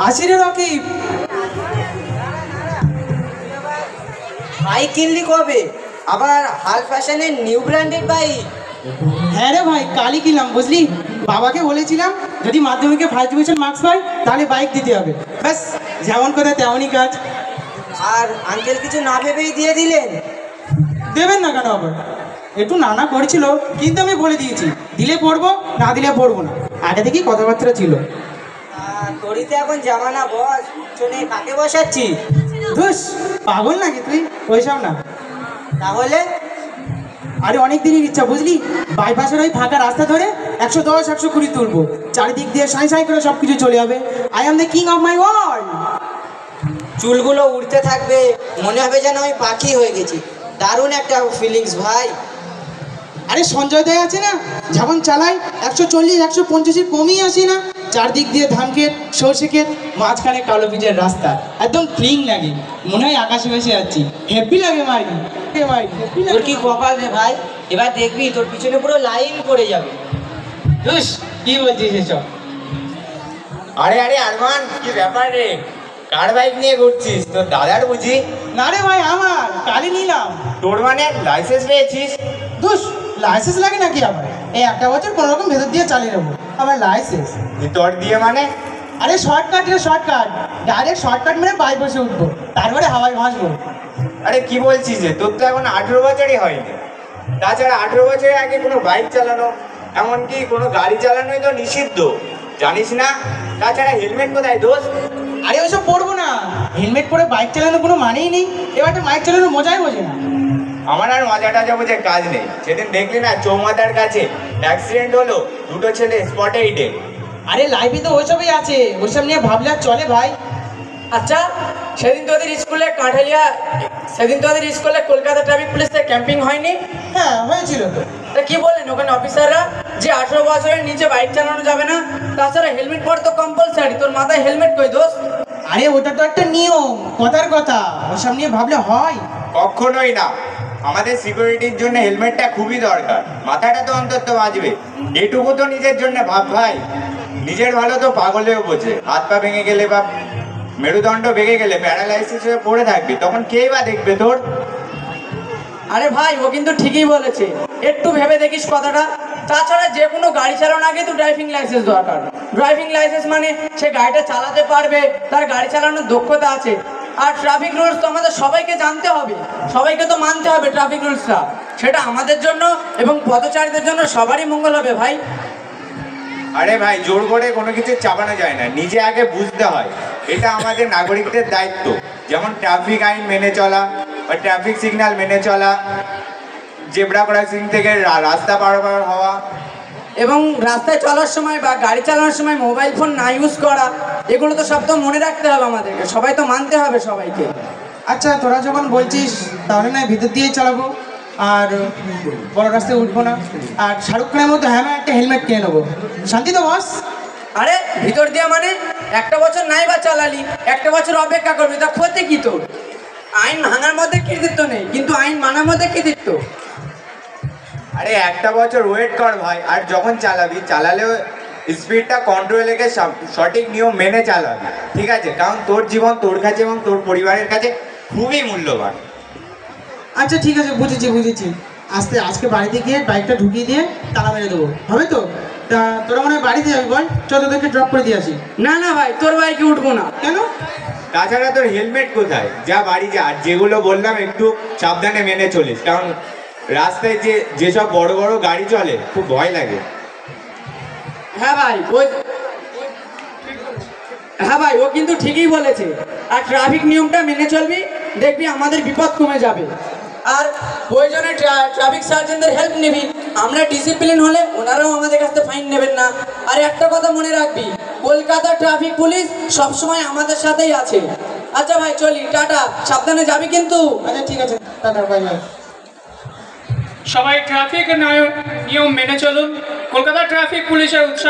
আসি রে রকিব। বাইক কিনলি কবে? আবার হাল ফ্যাশনের নিউ ব্র্যান্ডেড বাইক? হ্যাঁ রে ভাই, কালই কিনলাম বুঝলি। বাবাকে বলেছিলাম যদি মাধ্যমিকে ফার্স্ট ডিভিশন মার্কস পাই তাহলে বাইক দিতে হবে। ব্যাস, যেমন কথা তেমনই কাজ। আর আঙ্কেল কিছু না ভেবেই দিয়ে দিলেন? দেবেন না কেন আবার? একটু নানা করেছিল, কিন্তু আমি বলে দিয়েছি দিলে পড়বো, না দিলে পড়বো না। আগে থেকেই কথাবার্তা ছিল। তোরই তো এখন জামানা বস, উচ্চনে কাকে বসাচ্ছি? ধুস, পাগল নাকি তুই? ওইসব না। তাহলে আরে অনেক দিনের ইচ্ছা বুঝলি, বাইপাসের ওই ফাঁকা রাস্তা ধরে 110 120 তুলবো, চারিদিক দিয়ে সাঁই সাঁই করে সব কিছু চলে যাবে। I am the king of my world. চুলগুলো উড়তে থাকবে, মনে হবে যেন আমি পাখি হয়ে গেছি। দারুণ একটা ফিলিংস ভাই। আরে সঞ্জয় দয় আছে না, যখন চালাই 140 150 কমই আসে না। চারদিক দিয়ে ধান ক্ষেত, সর্ষে ক্ষেত, মাঝখানে কালো পিচের রাস্তা, একদম ক্লিন লাগে, মনে হয় আকাশে ভেসে যাচ্ছি। হেভি লাগে মাইরি, তোর কি কপাল রে ভাই, এবার দেখবি তোর পিছনে পুরো লাইন পড়ে যাবে। ধুস, কি বলছিস এসব? আরে আরে আরমান, কি ব্যাপার রে? কার বাইক নিয়ে ঘুরছিস? তোর দাদার বুঝি? না রে ভাই, আমার কালই নিলাম। তোর মানে লাইসেন্স পেয়েছিস? ধুস, লাইসেন্স লাগে নাকি আবার? এই একটা বছর কোনো রকম ভেতর দিয়ে চালিয়ে নেবো, আবার লাইসেন্স? তোর দিয়ে মানে? আরে শর্টকাট রে শর্টকাট, ডাইরেক্ট শর্টকাট মেরে বাইক বসে উঠবো, তারপরে হাওয়ায় ভাসবো। আরে কি বলছিস রে? তোর তো এখন 18 বছরই হয়নি। তাছাড়া 18 বছরের আগে কোনো বাইক চালানো, এমনকি কোনো গাড়ি চালানোই তো নিষিদ্ধ, জানিস না? তাছাড়া হেলমেট কোথায় দোষ? আরে ওইসব পড়বো না, হেলমেট পরে বাইক চালানোর কোনো মানেই নেই। এবারটা বাইক চালানোর মজাই বোঝে না। আমার আর মজা টজা বুঝে কাজ নেই। সেদিন দেখলি না চৌমাথার কাছে অ্যাক্সিডেন্ট হলো, দুটো ছেলে স্পটেই ডেড। আরে লাইফে তো ওইসবই আছে, ওইসব নিয়ে ভাবলে আর চলে ভাই। আচ্ছা, সেদিন তোদের স্কুলে কলকাতা ট্রাফিক পুলিশের ক্যাম্পিং হয়নি? হ্যাঁ হয়েছিল তো। তা কি বললেন ওখানে অফিসাররা? যে 18 বছরের নিচে বাইক চালানো যাবে না, তাছাড়া হেলমেট পর তো কম্পালসারি। তোর মাথায় হেলমেট কই দোষ? আরে ওটা তো একটা নিয়ম, কথার কথা, ওইসব নিয়ে ভাবলে হয়? কখনোই না। আমাদের সিকিউরিটির জন্য হেলমেটটা খুবই দরকার, মাথাটা তো অন্তত বাঁচবে। এটুকু তো নিজের জন্য ভাব ভাই। নিজের ভালো তো পাগলেও বোঝে। হাত পা ভেঙে গেলে বা মেরুদণ্ড ভেঙে গেলে প্যারালাইসিস হয়ে পড়ে থাকবি, তখন কেই বা দেখবে তোর? আরে ভাই, ও কিন্তু ঠিকই বলেছে, একটু ভেবে দেখিস কথাটা। তাছাড়া যে কোনো গাড়ি চালানোর আগে তো ড্রাইভিং লাইসেন্স দরকার। ড্রাইভিং লাইসেন্স মানে সে গাড়িটা চালাতে পারবে, তার গাড়ি চালানোর দক্ষতা আছে। আর ট্রাফিক রুলস তো আমাদের সবাইকে জানতে হবে, সবাইকে তো মানতে হবে ট্রাফিক রুলসটা। সেটা আমাদের জন্য এবং পথচারীদের জন্য সবারই মঙ্গল হবে ভাই। আরে ভাই, জোর করে কোনো কিছু চাপানো যায় না, নিজে আগে বুঝতে হয়। এটা আমাদের নাগরিকদের দায়িত্ব। যেমন ট্রাফিক আইন মেনে চলা বা ট্রাফিক সিগন্যাল মেনে চলা, জেব্রা ক্রসিং থেকে রাস্তা পারাপার হওয়া, এবং রাস্তায় চলার সময় বা গাড়ি চালানোর সময় মোবাইল ফোন না ইউজ করা, এগুলো তো সব তো মনে রাখতে হবে আমাদেরকে, সবাই তো মানতে হবে সবাইকে। আচ্ছা, তোরা যখন বলছিস তাহলে না ভিতর দিয়েই চালাবো, আর বড় রাস্তায় উঠবো না। আর শাহরুখ খানের মতো হ্যাঁ একটা হেলমেট কিনে নেবো। শান্তি তো বস? আরে ভিতর দিয়ে মানে একটা বছর নাই বা চালালি, একটা বছর অপেক্ষা করবি, তা ক্ষতি কি তোর? আইন ভাঙার মধ্যে কৃতিত্ব নেই, কিন্তু আইন মানার মধ্যে কৃতিত্ব। আরে একটা বছর ওয়েট কর ভাই, আর যখন চালালেও স্পিডটা কন্ট্রোলে রেখে সঠিক নিয়ম মেনে চালাবি, ঠিক আছে? কারণ তোর জীবন তোর কাছে এবং তোর পরিবারের কাছে খুবই মূল্যবান। আচ্ছা ঠিক আছে, বুঝেছি। আজকে বাড়িতে গিয়ে বাইকটা ঢুকিয়ে দিয়ে তালা মেরে দেবো, হবে তো? তা তোরা মনে হয় বাড়িতে যাবি, বল চল তোদেরকে ড্রপ করে দিয়ে আসি। না না ভাই, তোর বাইকে উঠবো না। কেন? তাছাড়া তোর হেলমেট কোথায়? যা বাড়ি যা। আর যেগুলো বললাম একটু সাবধানে মেনে চলিস, কারণ রাস্তায় যেসব বড় বড় গাড়ি চলে খুব ভয় লাগে। হ্যাঁ ভাই, ও কিন্তু ঠিকই বলেছে। আর ট্রাফিক নিয়মটা মেনে চলবি, দেখবি আমাদের বিপদ কমে যাবে। আর প্রয়োজনে ট্রাফিক সার্জেন্টদের হেল্প নিবি। আমরা ডিসিপ্লিন হলে ওনারাও আমাদের কাছ থেকে ফাইন নেবেন না। আর একটা কথা মনে রাখবি, কলকাতা ট্রাফিক পুলিশ সবসময় আমাদের সাথেই আছে। আচ্ছা ভাই, চলি, টাটা, সাবধানে যাবি কিন্তু। আচ্ছা ঠিক আছে, টাটা, বাই বাই। সবাই ট্রাফিক নিয়ম মেনে চলুন। কলকাতা ট্রাফিক পুলিশের উৎসাহ